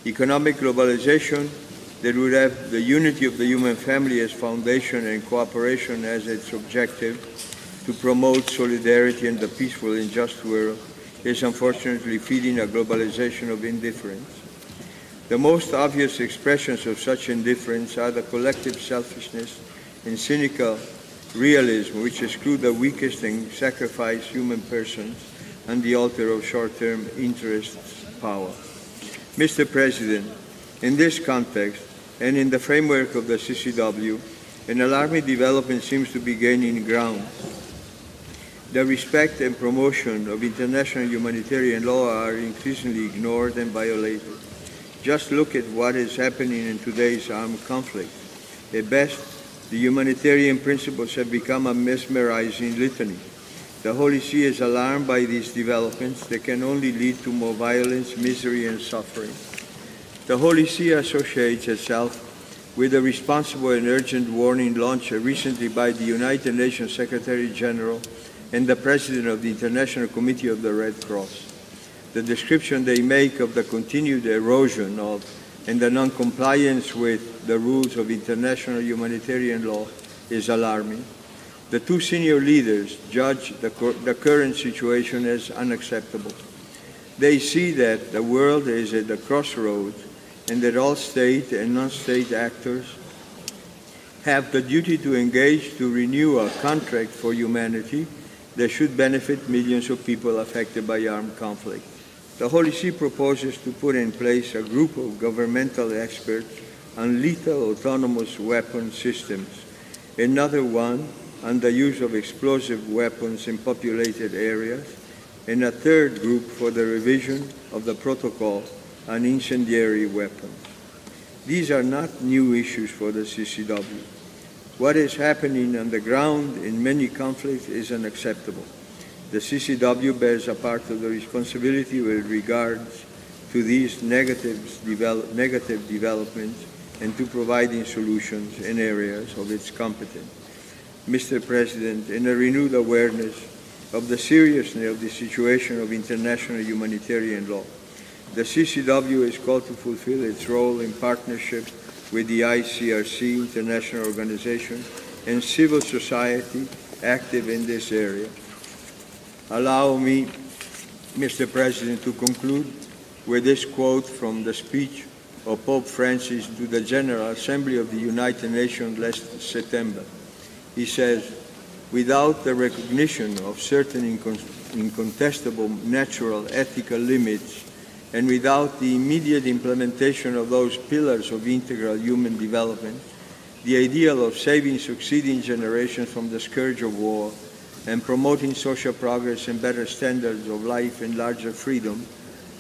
Economic globalization that would have the unity of the human family as foundation and cooperation as its objective to promote solidarity and a peaceful and just world is unfortunately feeding a globalization of indifference. The most obvious expressions of such indifference are the collective selfishness and cynical realism which exclude the weakest and sacrifice human persons on the altar of short-term interests power. Mr. President, in this context and in the framework of the CCW, an alarming development seems to be gaining ground. The respect and promotion of international humanitarian law are increasingly ignored and violated. Just look at what is happening in today's armed conflict. At best, the humanitarian principles have become a mesmerizing litany. The Holy See is alarmed by these developments that can only lead to more violence, misery, and suffering. The Holy See associates itself with the responsible and urgent warning launched recently by the United Nations Secretary General and the President of the International Committee of the Red Cross. The description they make of the continued erosion of and the non-compliance with the rules of international humanitarian law is alarming. The two senior leaders judge the current situation as unacceptable. They see that the world is at the crossroads and that all state and non-state actors have the duty to engage to renew a contract for humanity that should benefit millions of people affected by armed conflict. The Holy See proposes to put in place a group of governmental experts on lethal autonomous weapon systems, another one on the use of explosive weapons in populated areas, and a third group for the revision of the protocol on incendiary weapons. These are not new issues for the CCW. What is happening on the ground in many conflicts is unacceptable. The CCW bears a part of the responsibility with regards to these negative developments and to providing solutions in areas of its competence. Mr. President, in a renewed awareness of the seriousness of the situation of international humanitarian law, the CCW is called to fulfill its role in partnership with the ICRC, international organization, and civil society active in this area. Allow me, Mr. President, to conclude with this quote from the speech of Pope Francis to the General Assembly of the United Nations last September. He says, "Without the recognition of certain incontestable natural ethical limits and without the immediate implementation of those pillars of integral human development, the ideal of saving succeeding generations from the scourge of war and promoting social progress and better standards of life and larger freedom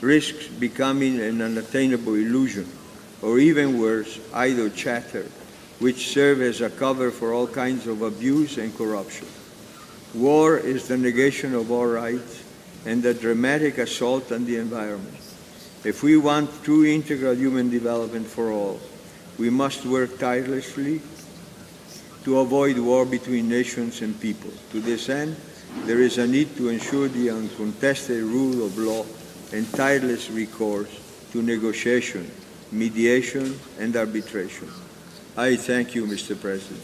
risks becoming an unattainable illusion, or even worse, idle chatter, which serve as a cover for all kinds of abuse and corruption. War is the negation of all rights and a dramatic assault on the environment. If we want true integral human development for all, we must work tirelessly to avoid war between nations and people. To this end, there is a need to ensure the uncontested rule of law and tireless recourse to negotiation, mediation, and arbitration. I thank you, Mr. President.